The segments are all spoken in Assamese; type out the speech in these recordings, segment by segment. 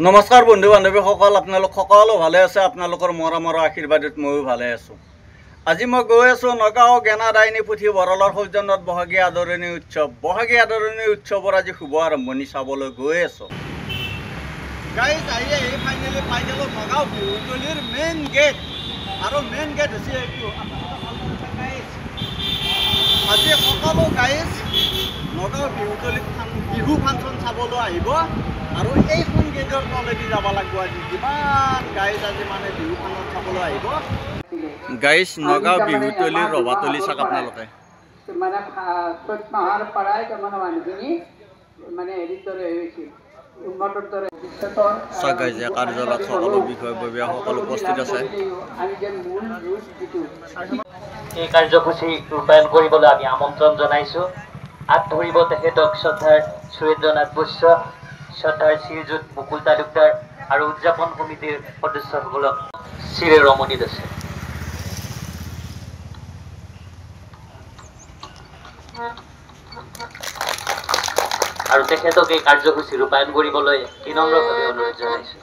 নমস্কাৰ বন্ধু বান্ধৱীসকল, আপোনালোক সকলো ভালে আছে। আপোনালোকৰ মৰমৰ আশীৰ্বাদত ময়ো ভালে আছোঁ। আজি মই গৈ আছোঁ নগাঁও গেনাদায়নী পুথিভঁৰালৰ সৌজন্যত বহাগী আদৰণি উৎসৱ। বহাগী আদৰণি উৎসৱৰ আজি শুভ আৰম্ভণি চাবলৈ গৈ আছোঁ। গাইজ আহি ফাইনেলি পাই গ'লোঁ নগাঁও বিহুতলীৰ মেইন গেট। আৰু মেইন গেট হৈছে এইটো। আজি সকলো গাইজ নগাঁও বিহুতলীত বিহু ফাংচন চাবলৈ আহিব। আৰু এইখন গেটৰ তলেদি যাব লাগিব। আজি যিমান গাইজ আজি মানে বিহু ফাংচন চাবলৈ আহিব। গাইজ নগাঁও বিহুতলীৰ ৰভাতলী চাওক আপোনালোকে। মানে ৭ মাহৰ পৰাই তাৰমানে মানুহখিনি মানে হেৰিৰ দৰে হৈছিল, উন্নতৰ দৰে ভৱিষ্যতৰ চাওক গাইজ কাৰ্যালয়ত সকলো বিষয়ববীয়া সকলো উপস্থিত আছে। এই কাৰ্যসূচী ৰূপায়ণ কৰিবলৈ আমি আমন্ত্ৰণ জনাইছোঁ। হাত ধৰিব তেখেতক শ্ৰদ্ধাৰ সুৰেন্দ্ৰনাথ বৈশ্য, শ্ৰদ্ধাৰ শ্ৰীযুত মুকুল তালুকদাৰ আৰু উদযাপন সমিতিৰ সদস্যসকলক চিৰে ৰমণীত আছে। আৰু তেখেতক এই কাৰ্যসূচী ৰূপায়ণ কৰিবলৈ বিনম্ৰভাৱে অনুৰোধ জনাইছোঁ।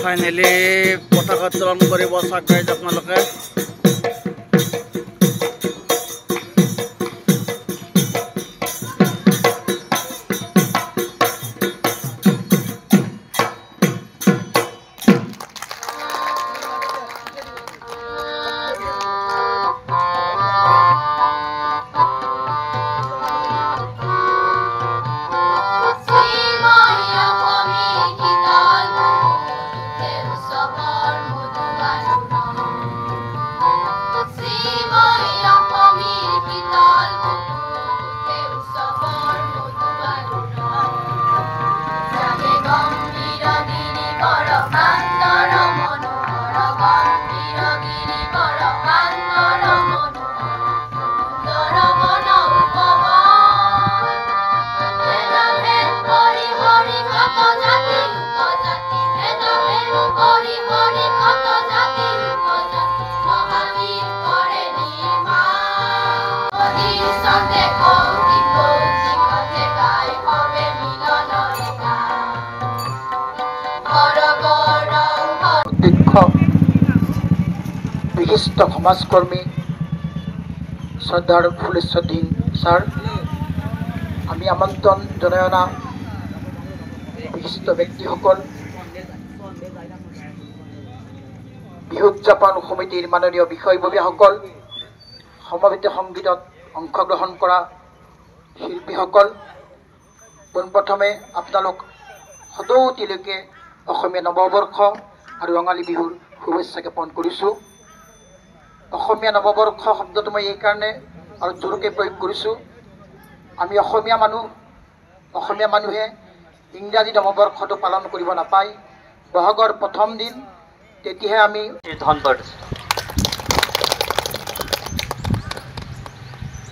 ফাইনেলি পতাকা উত্তোলন কৰিব চাওক গাইজ আপোনালোকে। বিশিষ্ট সমাজকৰ্মী শ্ৰদ্ধাৰ ফুলেশ্বৰদিন ছাৰ, আমি আমন্ত্ৰণ জনাই অনা বিশিষ্ট ব্যক্তিসকল, বিহু উদযাপন সমিতিৰ মাননীয় বিষয়ববীয়াসকল, সমবেত সংগীতত অংশগ্ৰহণ কৰা শিল্পীসকল, পোনপ্ৰথমে আপোনালোক সদৌতিলৈকে অসমীয়া নৱবৰ্ষ আৰু ৰঙালী বিহুৰ শুভেচ্ছা জ্ঞাপন কৰিছোঁ। অসমীয়া নৱবৰ্ষ শব্দটো মই এইকাৰণে আৰু জোৰকৈ প্ৰয়োগ কৰিছোঁ, আমি অসমীয়া মানুহে ইংৰাজী নৱবৰ্ষটো পালন কৰিব নাপায়। বহাগৰ প্ৰথম দিন তেতিয়াহে আমি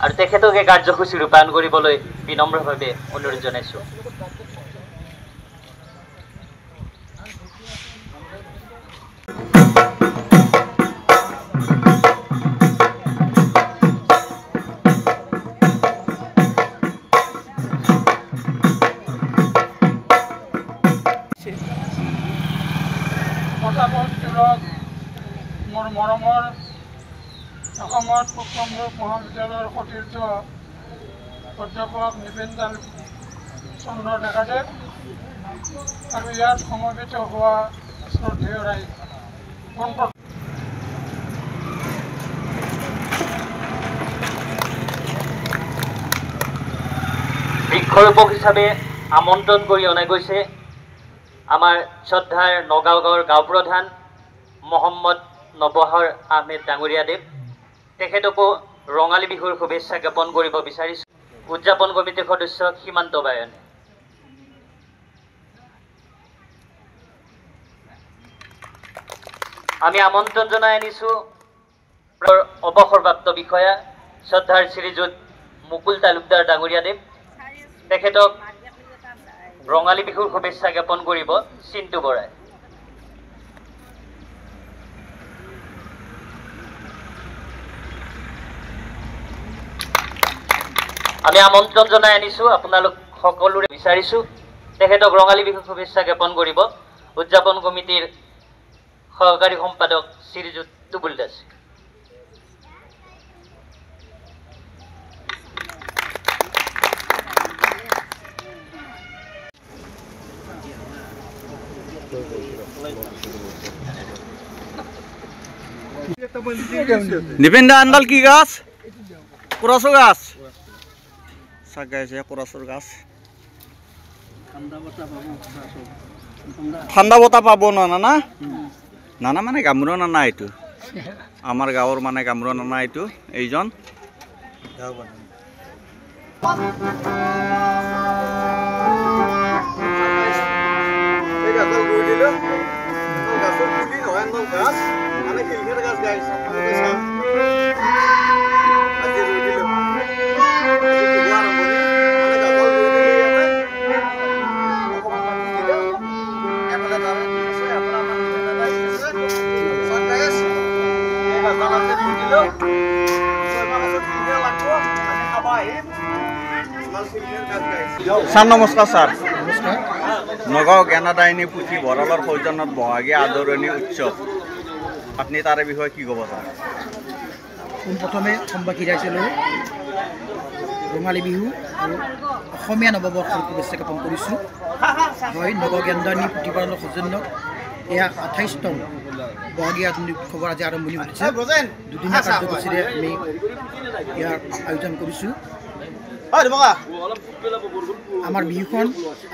আৰু তেখেতক এই কাৰ্যসূচী ৰূপায়ণ কৰিবলৈ বিনম্ৰভাৱে অনুৰোধ জনাইছোঁ। মোৰ মৰমৰ অসমৰ পূব কামৰূপ মহাবিদ্যালয়ৰ সতীৰ্থ অধ্যাপক নিপেনদাল চন্দ্ৰ ডেকাদেৱ আৰু ইয়াত সমবেত হোৱা শ্ৰদ্ধেয় ৰাইজ, বৃক্ষৰোপক হিচাপে আমন্ত্ৰণ কৰি অনা গৈছে আমাৰ শ্ৰদ্ধাৰ নগাঁও গাঁৱৰ গাঁও প্ৰধান মহম্মদ নবহাৰ আহমেদ ডাঙৰীয়াদেৱ। তেখেতকো ৰঙালী বিহুৰ শুভেচ্ছা জ্ঞাপন কৰিব বিচাৰিছোঁ। উদযাপন কমিটিৰ সদস্য সীমান্ত বায়নে। আমি আমন্ত্ৰণ জনাই আনিছোঁ অৱসৰপ্ৰাপ্ত বিষয়া শ্ৰদ্ধাৰ শ্ৰীযুত মুকুল তালুকদাৰ ডাঙৰীয়াদেৱ। তেখেতক ৰঙালী বিহুৰ শুভেচ্ছা জ্ঞাপন কৰিব চিন্তু বৰাই। আমি আমন্ত্ৰণ জনাই আনিছোঁ, আপোনালোক সকলোৰে বিচাৰিছোঁ তেখেতক ৰঙালী বিহুৰ শুভেচ্ছা জ্ঞাপন কৰিব উদযাপন কমিটিৰ সহকাৰী সম্পাদক শ্ৰীযুত তুবুল দাস। নিপেন দা আন্দাল কি গাছ? কুরাসো গাছ। সাগাইছে কুরাসোর গাছ। ঠান্ডা বতা পাব না না নানা মানে গামুৰা নানা এইটো আমাৰ গাঁৱৰ মানে গামুৰা নানা এইটো এইজন স্যাৰ নমস্কাৰ। স্যাৰ নগাঁও জ্ঞানদায়িনী পুথি ভঁৰালৰ সৌজন্যত বহাগী আদৰণি উৎসৱ, আপুনি তাৰে বিষয়ে কি ক'ব? স্যাৰ পোনপ্ৰথমে সম্বাসী ৰাইজলৈ ৰঙালী বিহু আৰু অসমীয়া নৱবৰ্ষৰ শুভেচ্ছা জ্ঞাপন কৰিছোঁ। হয়, নগাঁও জ্ঞানদায়িনী পুথিভঁৰালৰ সৌজন্যত এয়া 28তম বহাগী আদৰণি উৎসৱৰ আজি আৰম্ভণি ঘটিছে। দুদিনীয়া কাৰ্যসূচীৰে আমি ইয়াৰ আয়োজন কৰিছোঁ। আমাৰ বিহুখন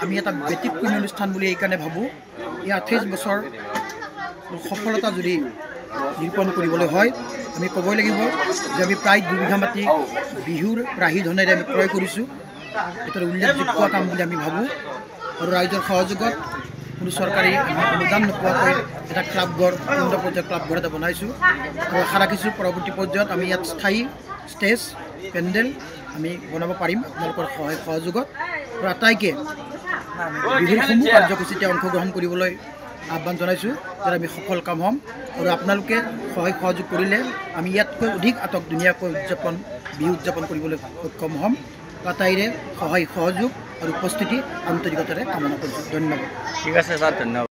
আমি এটা ব্যতিক্ৰমী অনুষ্ঠান বুলি এইকাৰণে ভাবোঁ। এই 28 বছৰ সফলতা যদি নিৰূপণ কৰিবলৈ হয়, আমি ক'বই লাগিব যে আমি প্ৰায় 2 বিঘা মাটি বিহুৰ ৰাহি ধনেৰে আমি ক্ৰয় কৰিছোঁ। এটা উল্লেখযোগ্য কাম বুলি আমি ভাবোঁ। আৰু ৰাইজৰ সহযোগত কোনো চৰকাৰী অনুদান নোপোৱাকৈ এটা ক্লাবঘৰ, কেন্দ্ৰ পৰ্যায়ৰ ক্লাবঘৰ এটা বনাইছোঁ। আৰু আশা ৰাখিছোঁ পৰৱৰ্তী পৰ্যায়ত আমি ইয়াত স্থায়ী ষ্টেজ পেণ্ডেল আমি বনাব পাৰিম আপোনালোকৰ সহায় সহযোগত। আৰু আটাইকে বিহুসমূহ কাৰ্যসূচীতে অংশগ্ৰহণ কৰিবলৈ আহ্বান জনাইছোঁ, যাতে আমি সফল কাম হ'ম। আৰু আপোনালোকে সহায় সহযোগ কৰিলে আমি ইয়াতকৈ অধিক ধুনীয়াকৈ বিহু উদযাপন কৰিবলৈ সক্ষম হ'ম। আটাইৰে সহায় সহযোগ আৰু উপস্থিতি আন্তৰিকতাৰে কামনা কৰিছোঁ। ধন্যবাদ। ঠিক আছে স্যাৰ, ধন্যবাদ।